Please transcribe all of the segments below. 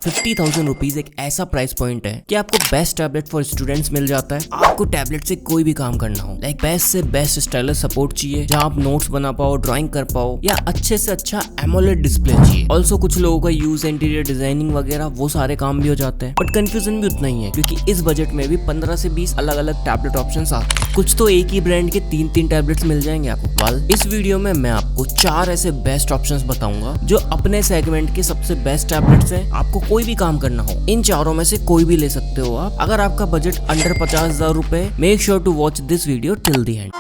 50,000 rupees एक ऐसा price point है कि आपको बेस्ट टैबलेट फॉर स्टूडेंट्स मिल जाता है। आपको टैबलेट से कोई भी काम करना हो, लाइक बेस्ट से बेस्ट स्टाइलस सपोर्ट चाहिए जहां आप नोट्स बना पाओ, ड्राइंग कर पाओ, या अच्छे से अच्छा एमोलेड डिस्प्ले चाहिए। ऑल्सो कुछ लोगों का यूज इंटीरियर डिजाइनिंग वगैरह वो सारे काम भी हो जाते हैं। बट कंफ्यूजन भी उतना ही है क्योंकि इस बजट में भी 15 से 20 अलग अलग टैबलेट ऑप्शंस आते हैं। कुछ तो एक ही ब्रांड के 3-3 टैबलेट्स मिल जाएंगे आपको। इस वीडियो में मैं आपको 4 ऐसे बेस्ट ऑप्शंस बताऊंगा जो अपने सेगमेंट के सबसे बेस्ट टैबलेट्स हैं। आपको कोई भी काम करना हो, इन चारों में से कोई भी ले सकते हो आप। अगर आपका बजट अंडर 50,000 रुपए, make sure to watch this video till the end.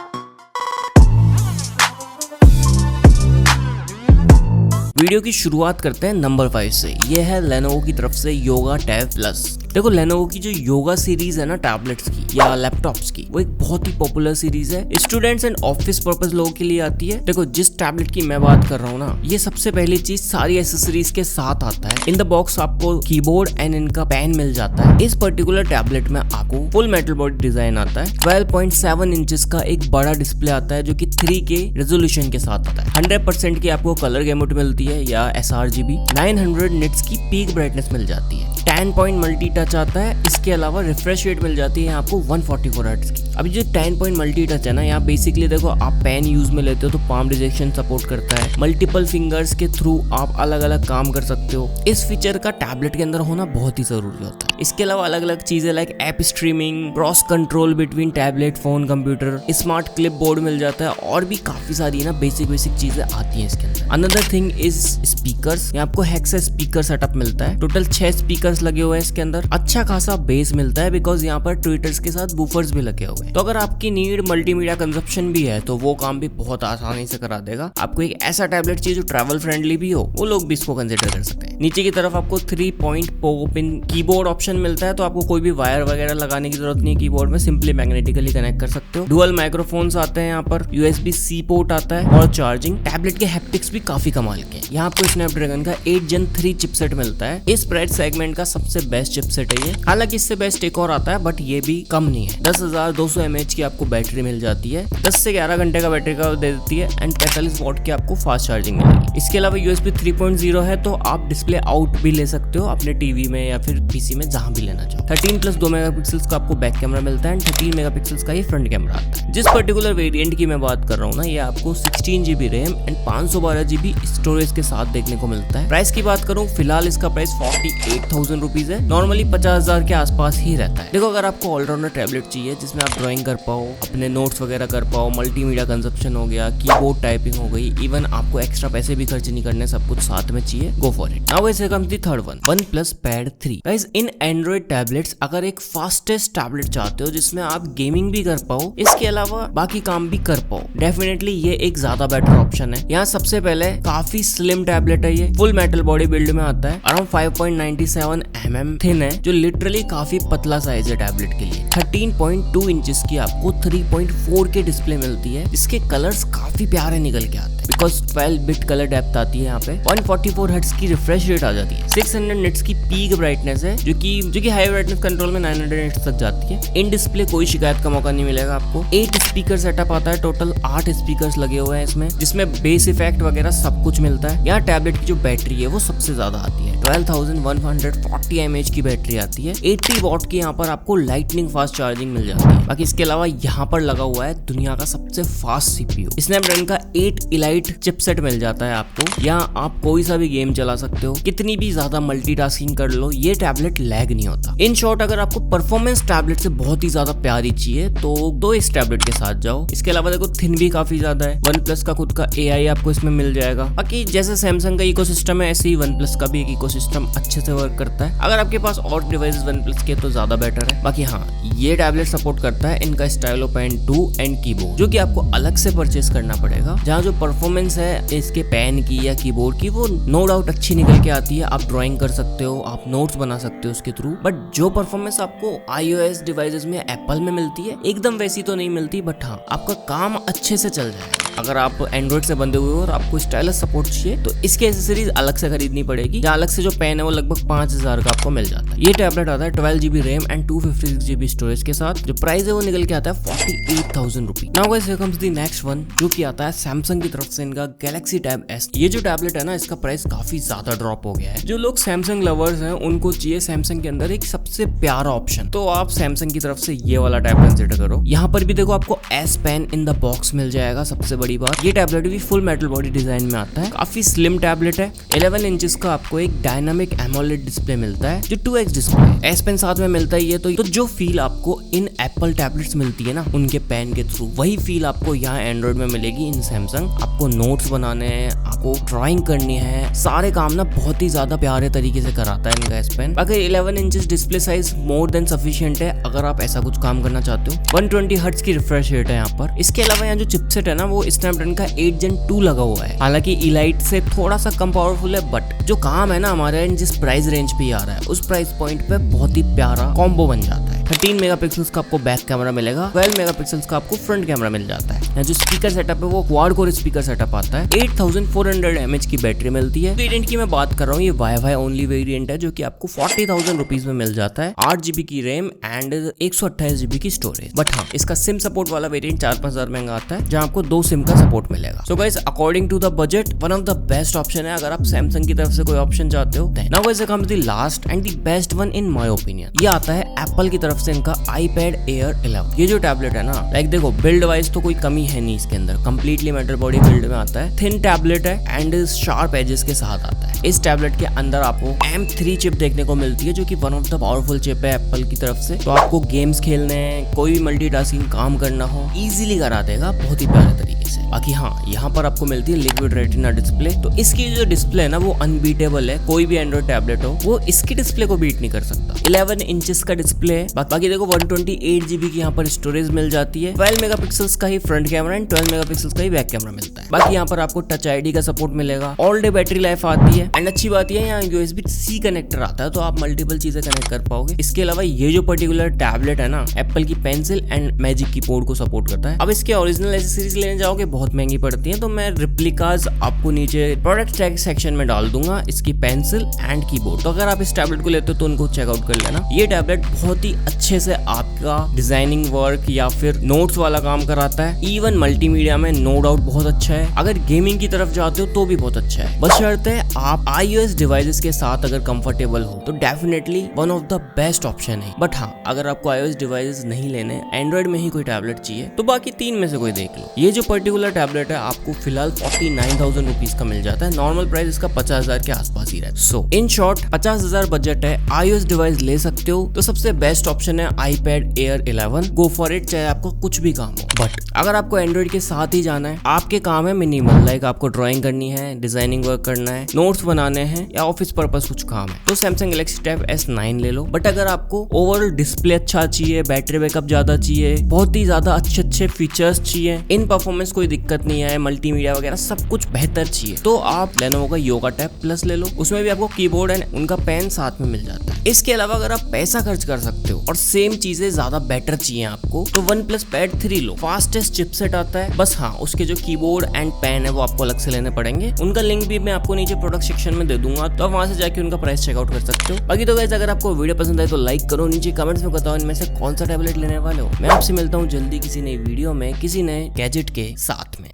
Video की शुरुआत करते हैं नंबर 5 से। ये है लेनोवो की तरफ से योगा टैब प्लस। देखो, लेनोवो की जो योगा सीरीज है ना टैबलेट्स की या लैपटॉप्स की, वो एक बहुत ही पॉपुलर सीरीज है। स्टूडेंट्स एंड ऑफिस पर्पस लोगों के लिए आती है। देखो, जिस टैबलेट की मैं बात कर रहा हूँ ना, ये सबसे पहली चीज सारी एसेसरीज के साथ आता है। इन द बॉक्स आपको कीबोर्ड एंड इनका पेन मिल जाता है। इस पर्टिकुलर टैबलेट में आपको फुल मेटल बॉडी डिजाइन आता है। 12.7 इंचेस का एक बड़ा डिस्प्ले आता है जो कि 3K रेजोल्यूशन के साथ आता है। 100% की आपको कलर गैमुट मिलती है या sRGB। 900 निट्स की पीक ब्राइटनेस मिल जाती है। 10 पॉइंट मल्टी टच आता है। इसके अलावा रिफ्रेश रेट मिल जाती है आपको 144 हर्ट्ज की। अभी जो 10 पॉइंट मल्टी टच है ना, यहाँ बेसिकली देखो, आप पेन यूज में लेते हो तो पाम डिजेक्शन सपोर्ट करता है। मल्टीपल फिंगर्स के थ्रू आप अलग अलग काम कर सकते हो। इस फीचर का टैबलेट के अंदर होना बहुत ही जरूरी होता है। इसके अलावा अलग अलग चीजें like app streaming, cross control between tablet, phone, computer, smart clipboard मिल जाता है और भी काफी सारी ना बेसिक चीजें आती है इसके अंदर। Another thing is speakers. यहाँ आपको हेक्सा स्पीकर सेटअप मिलता है। टोटल 6 स्पीकर्स लगे हुए हैं इसके अंदर। अच्छा खासा बेस मिलता है बिकॉज यहाँ पर ट्विटर्स के साथ बूफर्स भी लगे हुए हैं। तो अगर आपकी नीड मल्टीमीडिया कंजप्शन भी है तो वो काम भी बहुत आसानी से करा देगा। आपको एक ऐसा टैबलेट चाहिए जो ट्रैवल फ्रेंडली भी हो, वो लोग भी इसको कंसिडर कर सकते हैं। नीचे की तरफ आपको 3.4 पिन कीबोर्ड ऑप्शन मिलता है, तो आपको कोई भी वायर वगैरह लगाने की जरूरत नहीं है। कीबोर्ड में सिंपली मैग्नेटिकली कनेक्ट कर सकते हो। डुअल माइक्रोफोन्स आते हैं यहाँ पर, USB-C पोर्ट आता है और चार्जिंग। टैबलेट के हैप्टिक्स भी काफी कमाल के। यहाँ आपको स्नैपड्रैगन का 8 Gen 3 चिपसेट मिलता है। इस प्राइस सेगमेंट का सबसे बेस्ट चिपसेट है ये। हालांकि इससे बेस्ट एक और आता है बट ये भी कम नहीं है। 10,200 mAh की आपको बैटरी मिल जाती है। 10 से 11 घंटे का बैटरी का दे देती है एंड 45 वॉट की आपको फास्ट चार्जिंग मिलेगी। इसके अलावा USB 3.0 है, तो आप डिस्प्ले आउट भी ले सकते हो अपने टीवी में या फिर PC में, जहां भी लेना चाहो। 13+2 मेगापिक्सल्स का आपको बैक कैमरा मिलता है एंड 13 मेगापिक्सल्स का ये फ्रंट कैमरा आता है। जिस पर्टिकुलर वेरिएंट की मैं बात कर रहा हूँ ना, ये आपको 16 GB RAM and 512 GB storage के साथ देखने को मिलता है। प्राइस की बात करूँ, फिलहाल इसका प्राइस 48,000 रुपीज है। नॉर्मली 50,000 के आसपास ही रहता है। देखो, अगर आपको ऑलराउंडर टैबलेट चाहिए जिसमें आप ड्राइंग कर पाओ, अपने नोट्स वगैरह कर पाओ, मल्टीमीडिया कंजप्शन हो गया, कीबोर्ड टाइपिंग हो गई, इवन आपको एक्स्ट्रा पैसे भी खर्च नहीं करने, सब कुछ साथ में चाहिए, go for it. Now guys, comes the third one, OnePlus Pad 3। Guys, in Android tablets अगर एक फास्टेस्ट टैबलेट चाहते हो जिसमें आप गेमिंग भी कर पाओ, इसके अलावा बाकी काम भी कर पाओ, डेफिनेटली ये एक ज्यादा बेटर ऑप्शन है। यहाँ सबसे पहले काफी स्लिम टैबलेट है ये। फुल मेटल बॉडी बिल्ड में आता है। अराउंड 5.97 mm थिन है, जो लिटरली काफी पतला साइज है टैबलेट के लिए। 13.2 इंचेस की आपको 3.4 के डिस्प्ले मिलती है। इसके कलर्स काफी प्यारे निकल के आते हैं बिकॉज 12 बिट कलर डेप्थ आती है यहाँ पे। 144 हर्ट्ज की रिफ्रेश रेट आ जाती है। 600 निट्स की पीक ब्राइटनेस है, जो कि हाई ब्राइटनेस कंट्रोल में 900 निट्स तक जाती है। इन डिस्प्ले कोई शिकायत का मौका नहीं मिलेगा आपको। 8 स्पीकर सेटअप आता है। टोटल 8 स्पीकर्स लगे हुए हैं इसमें, जिसमें बेस इफेक्ट वगैरह सब कुछ मिलता है। यहाँ टैबलेट की जो बैटरी है वो सबसे ज्यादा आती है। 12,140 mAh की बैटरी आती है। 80 वॉट की यहाँ पर आपको लाइटनिंग फास्ट चार्जिंग मिल जाती है। बाकी इसके अलावा यहाँ पर लगा हुआ है दुनिया का सबसे फास्ट CPU। स्नैपड्रैगन का 8 Elite चिपसेट मिल जाता है आपको। यहाँ आप कोई सा भी गेम चला सकते हो, कितनी भी ज्यादा मल्टीटास्किंग कर लो, ये टैबलेट लैग नहीं होता। इन शॉर्ट, अगर आपको परफॉर्मेंस टैबलेट से बहुत ही ज्यादा प्यारी चाहिए तो इस टैबलेट के साथ जाओ। इसके अलावा देखो, थिन भी काफी ज्यादा है। OnePlus का खुद का AI आपको इसमें मिल जाएगा। बाकी जैसे सैमसंग का इकोसिस्टम है, ऐसे ही OnePlus का भी एक इकोसिस्टम अच्छे से वर्क करता है। अगर आपके पास और डिवाइसेस OnePlus के तो ज्यादा बेटर है। बाकी हाँ, ये टैबलेट सपोर्ट करता है इनका स्टाइलो पेन 2 एंड कीबोर्ड, जो कि आपको अलग से परचेस करना पड़ेगा। जहाँ जो परफॉर्मेंस है इसके पेन की या कीबोर्ड की, वो नो डाउट अच्छी निकल के आती है। आप ड्राइंग कर सकते हो, आप नोट्स बना सकते हो उसके थ्रू। बट जो परफॉर्मेंस आपको iOS डिवाइसेस में, एप्पल में मिलती है, एकदम वैसी तो नहीं मिलती। बट हाँ, आपका काम अच्छे से चल जाएगा। अगर आप एंड्रॉइड से बंधे हुए हो और आपको स्टाइलस सपोर्ट चाहिए तो इसकी एसेसरीज अलग से खरीदनी पड़ेगी। जहाँ अलग से जो पेन है वो लगभग 5,000 का आपको मिल जाता है। ये टैबलेट आता है 12 GB RAM and 256 GB storage के साथ। जो प्राइस है वो निकल के आता है 48,000 rupees. Now guys, here comes the next one, जो कि आता है सैमसंग की तरफ से इनका गैलेक्सी टैब S। ये जो टैबलेट है ना, इसका प्राइस काफी ज्यादा ड्रॉप हो गया है। जो लोग सैमसंग लवर्स हैं उनको चाहिए सैमसंग के अंदर एक सबसे प्यारा ऑप्शन, तो आप सैमसंग की तरफ से ये वाला टैब कंसिडर करो। यहाँ पर भी देखो आपको S pen in the box मिल जाएगा। सबसे बड़ी बात, ये टैबलेट भी फुल मेटल बॉडी डिजाइन में आता है। काफी स्लिम टैबलेट है। 11 इंचेस का आपको एक डायनामिक एमोलेड डिस्प्ले मिलता है जो 2x डिस्प्ले है। S पेन साथ में मिलता ही है। तो जो फील आपको इन एप्पल टैबलेट्स मिलती है ना उनके पेन के थ्रू, वही फील आपको यहाँ एंड्रॉइड में मिलेगी इन सैमसंग। आपको नोट्स बनाने हैं, आपको ड्राइंग करनी है, सारे काम ना बहुत ही ज्यादा प्यारे तरीके से कराता है इनका S पेन। अगर 11 inches display size more than sufficient है अगर आप ऐसा कुछ काम करना चाहते हो। 120 हर्ट्ज की रिफ्रेश रेट है यहाँ पर। इसके अलावा यहाँ जो चिपसेट है ना वो स्नैपड्रैगन का 8 Gen 2 लगा हुआ है। हालांकि इलाइट से थोड़ा सा कम पावरफुल है, बट जो काम है ना हमारे जिस प्राइस रेंज पे आ रहा है उस प्राइस पॉइंट पे बहुत ही प्यारा कॉम्बो बन जाता है। 13 मेगापिक्सल्स का आपको बैक कैमरा मिलेगा, 12 मेगापिक्सल्स का आपको फ्रंट कैमरा मिल जाता है। यहाँ जो स्पीकर सेटअप है वो क्वाड कोर स्पीकर सेटअप आता है। 8400 mAh की बैटरी मिलती है। वेरिएंट की मैं बात कर रहा हूँ, ये वाईफाई ओनली वेरिएंट है जो कि आपको 40,000 रुपीज में मिल जाता है। 8 GB की रैम एंड 128 GB की स्टोरेज। बट हाँ, इसका सिम सपोर्ट वाला वेरिएंट 4-5 हजार महंगा आता है जहाँ आपको 2 सिम का सपोर्ट मिलेगा। So guys, according to the budget one of the best option है अगर आप सैमसंग की तरफ से कोई ऑप्शन चाहते हो। Now guys, comes the last and the best one in my opinion. ये आता है एप्पल की तरफ से इनका iPad Air 11। ये जो टैबलेट है ना, लाइक देखो बिल्ड वाइज तो कोई कमी है नहीं इसके अंदर, कंप्लीटली मेटल बॉडी बिल्ड में आता है। थिन टैबलेट है एंड शार्प एजेस के साथ आता है। इस टैबलेट के अंदर आपको M3 चिप देखने को मिलती है जो कि one of the powerful chip है एप्पल की तरफ से। तो आपको गेम्स खेलने हैं, कोई भी मल्टीटास्किंग काम करना हो, इजीली करा देगा बहुत ही प्यारे तरीके से। बाकी हाँ, यहाँ पर आपको मिलती है लिक्विड रेटिना डिस्प्ले। तो इसकी जो डिस्प्ले है ना वो अनबीटेबल है। कोई भी एंड्रॉइड टैबलेट हो वो इसकी डिस्प्ले को बीट नहीं कर सकता। 11 इंचेस का डिस्प्ले है। बाकी देखो 128 GB की यहाँ पर स्टोरेज मिल जाती है। 12 मेगापिक्सल्स का ही फ्रंट कैमरा एंड 12 मेगापिक्सल्स का ही बैक कैमरा मिलता है। बाकी यहाँ पर आपको टच आईडी का सपोर्ट मिलेगा। ऑल डे बैटरी लाइफ आती है एंड अच्छी बात है यहाँ USB-C कनेक्टर आता है तो आप मल्टीपल चीजें कनेक्ट कर पाओगे। इसके अलावा ये जो पर्टिकुलर टैबलेट है ना एप्पल की पेंसिल एंड मैजिक कीबोर्ड को सपोर्ट करता है। अब इसके ओरिजिनल एसेसरीज लेने जाओगे बहुत महंगी पड़ती है, तो मैं रिप्लिकाज आपको नीचे प्रोडक्ट टैग सेक्शन में डाल दूंगा इसकी पेंसिल एंड कीबोर्ड। तो अगर आप इस टैबलेट को लेते हो तो उनको चेकआउट कर लेना। ये टैबलेट बहुत ही अच्छे से आपका डिजाइनिंग वर्क या फिर नोट्स वाला काम कराता है। इवन मल्टीमीडिया में नो डाउट बहुत अच्छा है। अगर गेमिंग की तरफ जाते हो तो भी बहुत अच्छा है। बस शर्त है आप iOS डिवाइसेस के साथ अगर कंफर्टेबल हो तो definitely one of the best option है। बट हाँ, अगर आपको iOS डिवाइसेस नहीं लेने, एंड्रॉइड में ही कोई टैबलेट चाहिए तो बाकी 3 में से कोई देख लो। ये जो पर्टिकुलर टैबलेट है आपको फिलहाल 49,000 रुपीज का मिल जाता है। नॉर्मल प्राइस इसका 50,000 के आसपास ही रहता है। सो इन शॉर्ट 50,000 बजट है, iOS डिवाइस ले सकते हो तो सबसे बेस्ट ऑप्शन है iPad Air 11। Go for it, चाहे आपको कुछ भी काम हो। बट अगर आपको एंड्रॉइड के साथ ही जाना है, आपके काम है मिनिमल, लाइक आपको ड्राइंग करनी है, डिजाइनिंग वर्क करना है, नोट्स बनाने हैं या ऑफिस पर्पस कुछ काम है, तो सैमसंग गैलेक्सी टैब S9 ले लो। बट अगर आपको ओवरऑल डिस्प्ले अच्छा चाहिए, बैटरी बैकअप ज्यादा चाहिए, बहुत ही ज्यादा अच्छे फीचर्स चाहिए, इन परफॉर्मेंस कोई दिक्कत नहीं है, मल्टीमीडिया वगैरह सब कुछ बेहतर चाहिए, तो आप Lenovo का योगा टैब प्लस ले लो। उसमें भी आपको कीबोर्ड एंड उनका पेन साथ में मिल जाता है। इसके अलावा अगर आप पैसा खर्च कर सकते हो और सेम चीजें ज्यादा बेटर चाहिए आपको तो OnePlus Pad 3 लो। फास्टेस्ट चिपसेट आता है। बस हाँ, उसके जो कीबोर्ड एंड पेन है वो आपको अलग से लेने पड़ेंगे। उनका लिंक भी मैं आपको नीचे प्रोडक्ट सेक्शन में दे दूंगा, तो आप वहां से जाके उनका प्राइस चेकआउट कर सकते हो। बाकी तो गाइस, अगर आपको वीडियो पसंद आए तो लाइक करो, नीचे कमेंट्स में बताओ इनमें से कौन सा टैबलेट लेने वाले हो। मैं आपसे मिलता हूँ जल्दी किसी नई वीडियो में किसी नए गैजेट के साथ में।